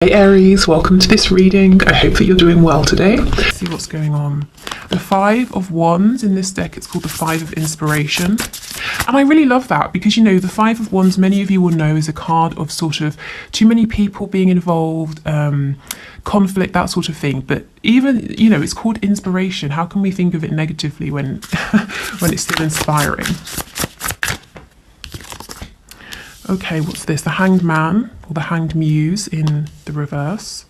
Hey Aries, welcome to this reading. I hope that you're doing well today. Let's see what's going on. The Five of Wands in this deck, it's called the Five of Inspiration. And I really love that because, you know, the Five of Wands, many of you will know, is a card of sort of too many people being involved, conflict, that sort of thing. But even, you know, it's called inspiration. How can we think of it negatively when, when it's still inspiring? Okay, what's this? The Hanged Man, or the Hanged Muse in the reverse.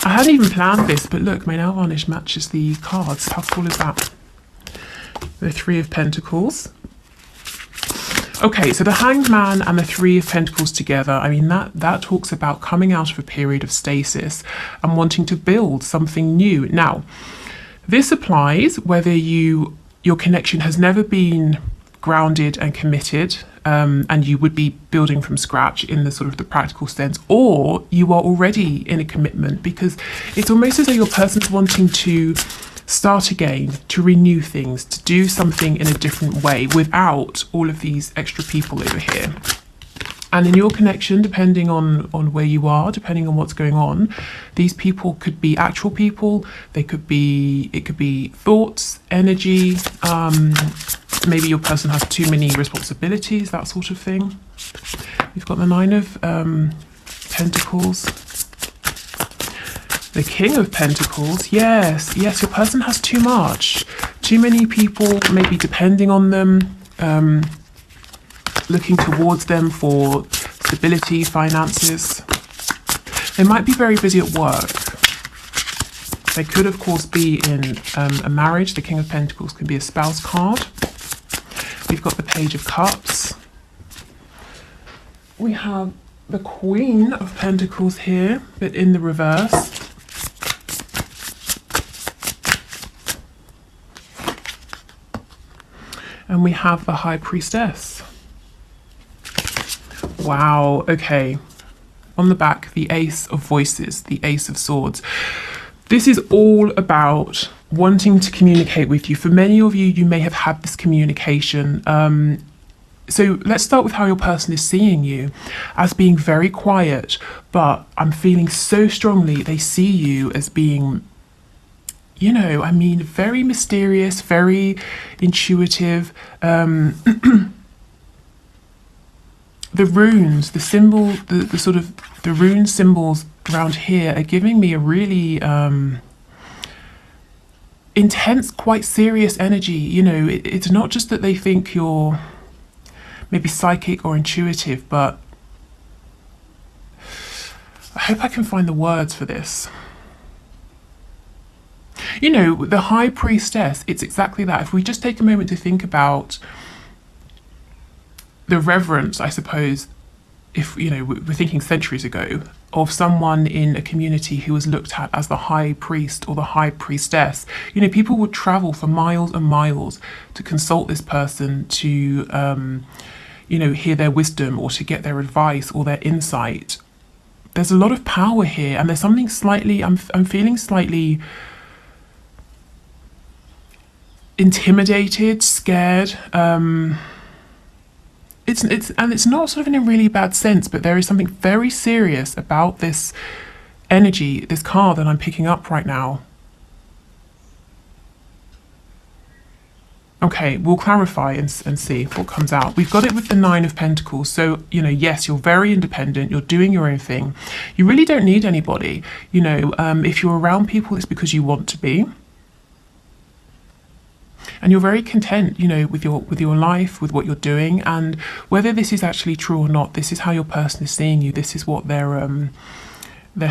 I hadn't even planned this, but look, my nail varnish matches the cards. How cool is that? The Three of Pentacles. Okay, so the Hanged Man and the Three of Pentacles together, I mean, that talks about coming out of a period of stasis and wanting to build something new. Now, this applies whether your connection has never been grounded and committed, and you would be building from scratch in the sort of the practical sense, or you are already in a commitment, because it's almost as though your person's wanting to start again, to renew things, to do something in a different way without all of these extra people over here. And in your connection, depending on where you are, depending on what's going on, these people could be actual people. It could be thoughts, energy. Maybe your person has too many responsibilities, that sort of thing. We've got the Nine of Pentacles. The King of Pentacles. Yes, your person has too much. Too many people, maybe depending on them, looking towards them for stability, finances. They might be very busy at work. They could, of course, be in a marriage. The King of Pentacles can be a spouse card. We've got the Page of Cups. We have the Queen of Pentacles here, but in the reverse. And we have the High Priestess. Wow, okay. On the back, the Ace of Voices, the Ace of Swords. This is all about wanting to communicate with you. For many of you, you may have had this communication. So let's start with how your person is seeing you, as being very quiet, but I'm feeling so strongly they see you as being, you know, I mean, very mysterious, very intuitive. The runes, the symbol, the sort of the rune symbols around here are giving me a really intense, quite serious energy. You know, it's not just that they think you're maybe psychic or intuitive, but I hope I can find the words for this. You know, the High Priestess, it's exactly that. If we just take a moment to think about the reverence, I suppose, if, you know, we're thinking centuries ago, of someone in a community who was looked at as the High Priest or the High Priestess. You know, people would travel for miles and miles to consult this person, to, you know, hear their wisdom or to get their advice or their insight. There's a lot of power here, and there's something slightly, I'm feeling slightly intimidated, scared. It's not sort of in a really bad sense, but there is something very serious about this energy, this card that I'm picking up right now. Okay, we'll clarify and see what comes out. We've got it with the Nine of Pentacles. So, you know, yes, you're very independent. You're doing your own thing. You really don't need anybody. You know, if you're around people, it's because you want to be. And you're very content, you know, with your life, with what you're doing, and whether this is actually true or not, this is how your person is seeing you. This is what they're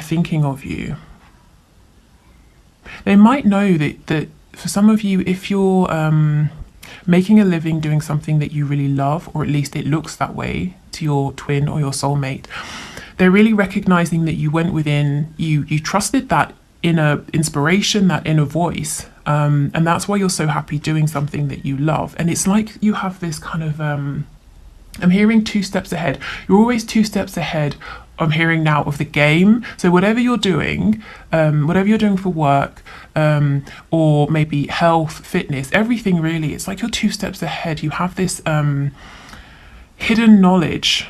thinking of you. They might know that for some of you, if you're making a living doing something that you really love, or at least it looks that way to your twin or your soulmate, they're really recognizing that you went within, you trusted that inner inspiration, that inner voice. And that's why you're so happy doing something that you love. And it's like you have this kind of, I'm hearing 2 steps ahead. You're always 2 steps ahead, I'm hearing now, of the game. So whatever you're doing for work, or maybe health, fitness, everything really, it's like you're 2 steps ahead. You have this hidden knowledge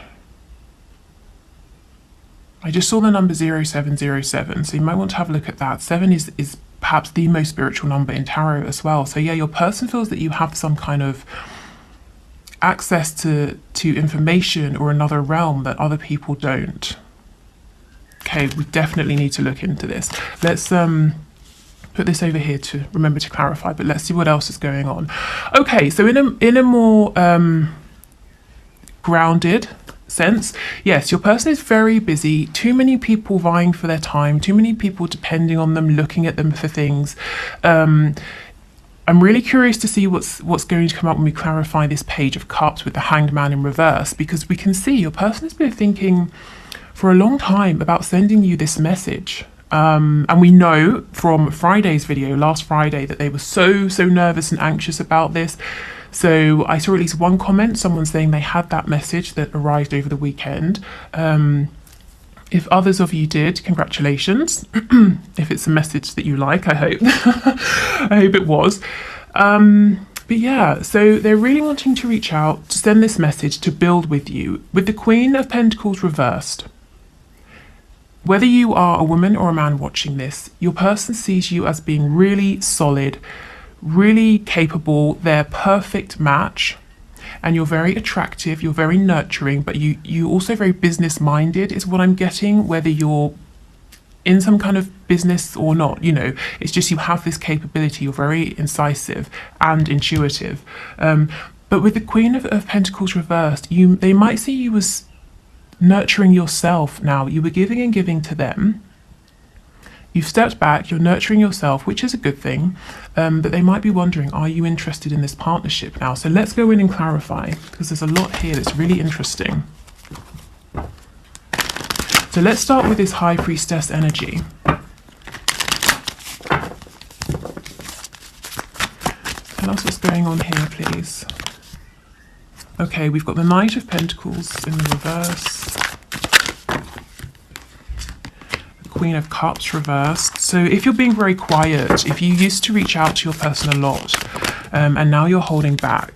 I just saw the number 0707, so you might want to have a look at that. 7 is perhaps the most spiritual number in tarot as well. So yeah, your person feels that you have some kind of access to information or another realm that other people don't. Okay, we definitely need to look into this. Let's put this over here to remember to clarify, but let's see what else is going on. Okay, so in a more grounded sense, yes, your person is very busy. Too many people vying for their time, too many people depending on them, looking at them for things. I'm really curious to see what's going to come up when we clarify this Page of Cups with the Hanged Man in reverse, because we can see your person has been thinking for a long time about sending you this message. And we know from Friday's video, last Friday, that they were so nervous and anxious about this. So I saw at least one comment, someone saying they had that message that arrived over the weekend. If others of you did, congratulations. If it's a message that you like, I hope. I hope it was. But yeah, so they're really wanting to reach out, to send this message, to build with you. With the Queen of Pentacles reversed, whether you are a woman or a man watching this, your person sees you as being really solid, really capable, they're perfect match. And you're very attractive, you're very nurturing, but you also very business minded is what I'm getting, whether you're in some kind of business or not, you know, it's just you have this capability, you're very incisive and intuitive. But with the Queen of Pentacles reversed, they might see you as nurturing yourself now. You were giving and giving to them. You've stepped back, you're nurturing yourself, which is a good thing, but they might be wondering, are you interested in this partnership now? So let's go in and clarify, because there's a lot here that's really interesting. So let's start with this High Priestess energy. Tell us what's going on here, please. Okay, we've got the Knight of Pentacles in the reverse. Queen of Cups reversed. So if you're being very quiet, if you used to reach out to your person a lot, and now you're holding back,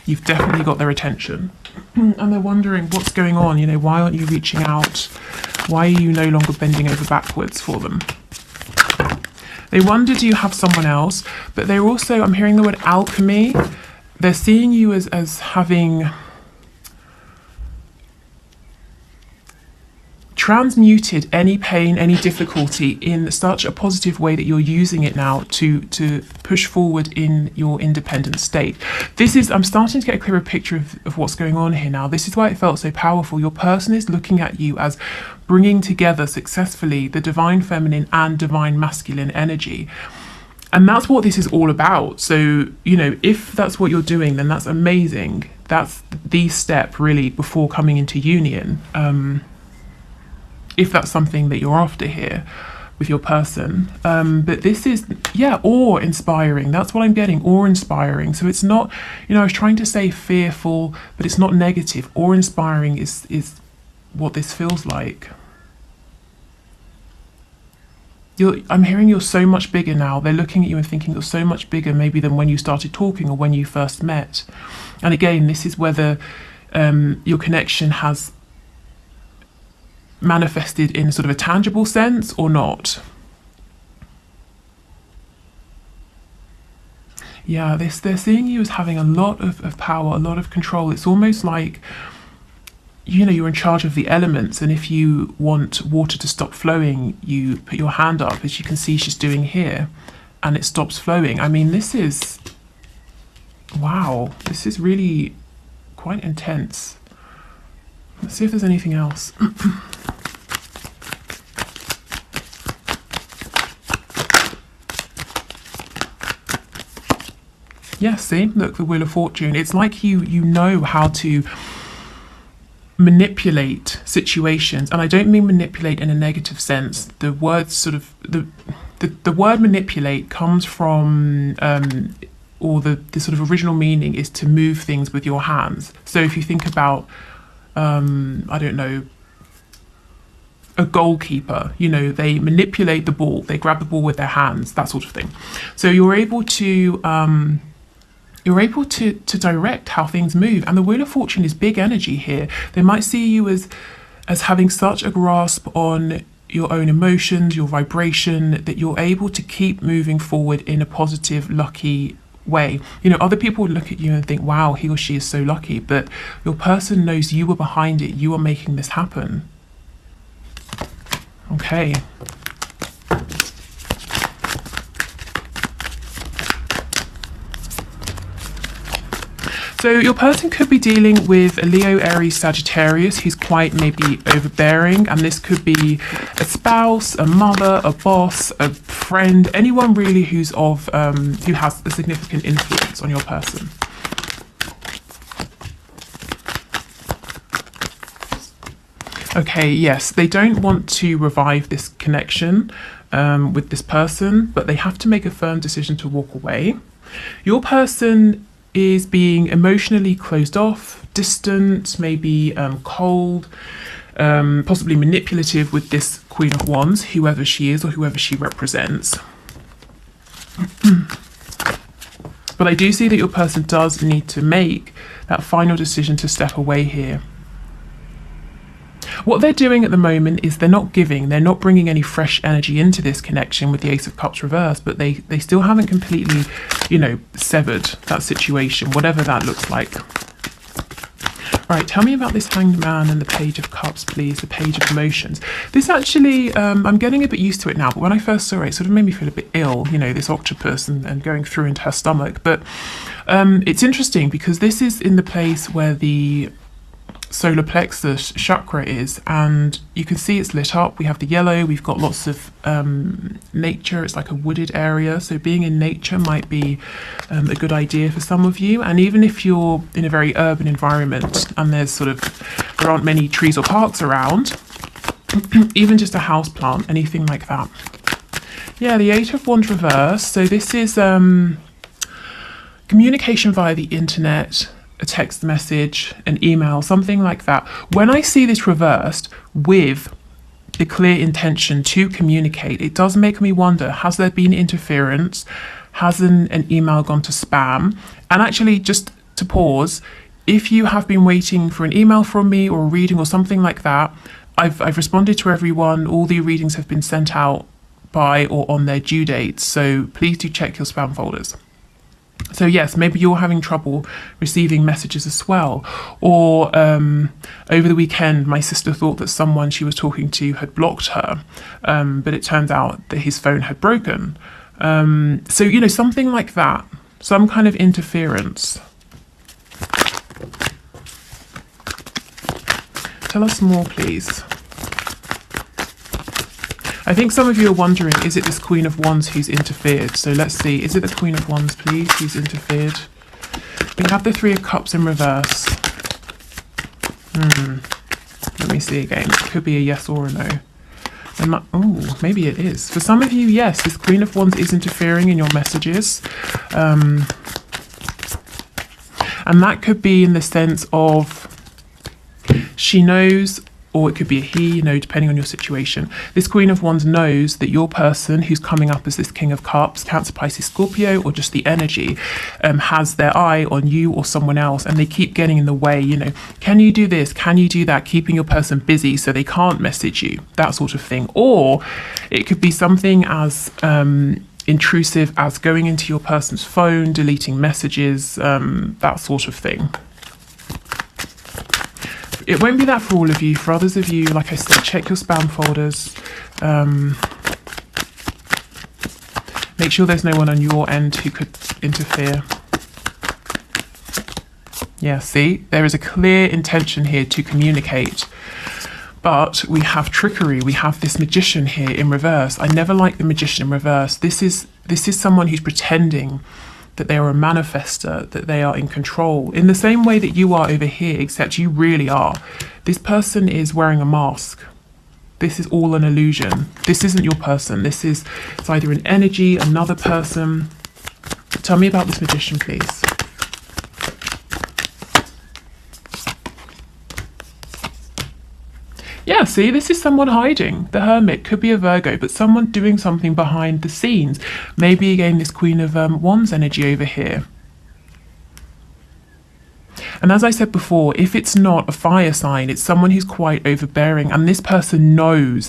you've definitely got their attention. And they're wondering what's going on, you know, why aren't you reaching out? Why are you no longer bending over backwards for them? They wonder, do you have someone else? But they're also, I'm hearing the word alchemy. They're seeing you as having transmuted any pain, any difficulty in such a positive way that you're using it now to push forward in your independent state. This is, I'm starting to get a clearer picture of what's going on here now. This is why it felt so powerful. Your person is looking at you as bringing together successfully the divine feminine and divine masculine energy. And that's what this is all about. So, you know, if that's what you're doing, then that's amazing. That's the step really before coming into union. If that's something that you're after here with your person. But this is, yeah, awe-inspiring. That's what I'm getting, awe-inspiring. So it's not, you know, I was trying to say fearful, but it's not negative. Awe-inspiring is what this feels like. I'm hearing you're so much bigger now. They're looking at you and thinking you're so much bigger maybe than when you started talking or when you first met. And again, this is whether your connection has manifested in sort of a tangible sense or not. Yeah, they're seeing you as having a lot of power, a lot of control. It's almost like, you know, you're in charge of the elements, and if you want water to stop flowing, you put your hand up, as you can see she's doing here, and it stops flowing. I mean, this is, wow, this is really quite intense. Let's see if there's anything else. Yeah, see, look, the Wheel of Fortune. It's like you know how to manipulate situations, and I don't mean manipulate in a negative sense. The word sort of the word manipulate comes from or the sort of original meaning is to move things with your hands. So if you think about I don't know, a goalkeeper, you know, they manipulate the ball, they grab the ball with their hands, that sort of thing. So you're able to direct how things move. And the Wheel of Fortune is big energy here. They might see you as as having such a grasp on your own emotions, your vibration, that you're able to keep moving forward in a positive, lucky way. You know, other people would look at you and think, wow, he or she is so lucky, but your person knows you were behind it, you are making this happen. Okay. So your person could be dealing with a Leo, Aries, Sagittarius who's quite maybe overbearing, and this could be a spouse, a mother, a boss, a friend, anyone really who's of who has a significant influence on your person. Okay, yes, they don't want to revive this connection with this person, but they have to make a firm decision to walk away. Your person is being emotionally closed off, distant, maybe cold, possibly manipulative with this Queen of Wands, whoever she is or whoever she represents. But I do see that your person does need to make that final decision to step away here. What they're doing at the moment is they're not giving, they're not bringing any fresh energy into this connection with the Ace of Cups reversed, but they still haven't completely, you know, severed that situation, whatever that looks like. Right, tell me about this Hanged Man and the Page of Cups, please, the Page of Emotions. This actually, I'm getting a bit used to it now, but when I first saw it, it sort of made me feel a bit ill, you know, this octopus and going through into her stomach. But it's interesting because this is in the place where the solar plexus chakra is, and you can see it's lit up. We have the yellow, we've got lots of nature. It's like a wooded area, so being in nature might be a good idea for some of you. And even if you're in a very urban environment and there aren't many trees or parks around, even just a house plant, anything like that. Yeah, the Eight of Wands reverse. So this is communication via the internet, a text message, an email, something like that. When I see this reversed with the clear intention to communicate, it does make me wonder, has there been interference? Has an email gone to spam? And actually, just to pause, if you have been waiting for an email from me or a reading or something like that, I've responded to everyone. All the readings have been sent out by or on their due dates, so please do check your spam folders. So yes, maybe you're having trouble receiving messages as well. Or over the weekend, my sister thought that someone she was talking to had blocked her, but it turns out that his phone had broken. So, you know, something like that, some kind of interference. Tell us more, please. I think some of you are wondering, is it this Queen of Wands who's interfered? So let's see, is it the Queen of Wands, please, who's interfered? We have the Three of Cups in reverse. Let me see again. It could be a yes or a no. Oh, maybe it is. For some of you, yes, this Queen of Wands is interfering in your messages. And that could be in the sense of she knows, or it could be a he, you know, depending on your situation. This Queen of Wands knows that your person who's coming up as this King of Cups, Cancer, Pisces, Scorpio, or just the energy, has their eye on you or someone else, and they keep getting in the way, you know, can you do this? Can you do that? Keeping your person busy so they can't message you, that sort of thing. Or it could be something as intrusive as going into your person's phone, deleting messages, that sort of thing. It won't be that for all of you. For others of you, like I said, check your spam folders. Make sure there's no one on your end who could interfere. Yeah, see, there is a clear intention here to communicate. But we have trickery. We have this magician here in reverse. I never like the magician in reverse. This is someone who's pretending that they are a manifester, that they are in control, in the same way that you are over here, except you really are. This person is wearing a mask. This is all an illusion. This isn't your person. It's either an energy, another person. Tell me about this magician, please. Yeah, see, this is someone hiding. The Hermit could be a Virgo, but someone doing something behind the scenes. Maybe again this Queen of Wands energy over here. And as I said before, if it's not a fire sign, it's someone who's quite overbearing, and this person knows,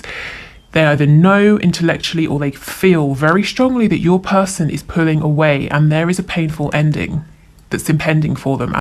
they either know intellectually or they feel very strongly that your person is pulling away and there is a painful ending that's impending for them.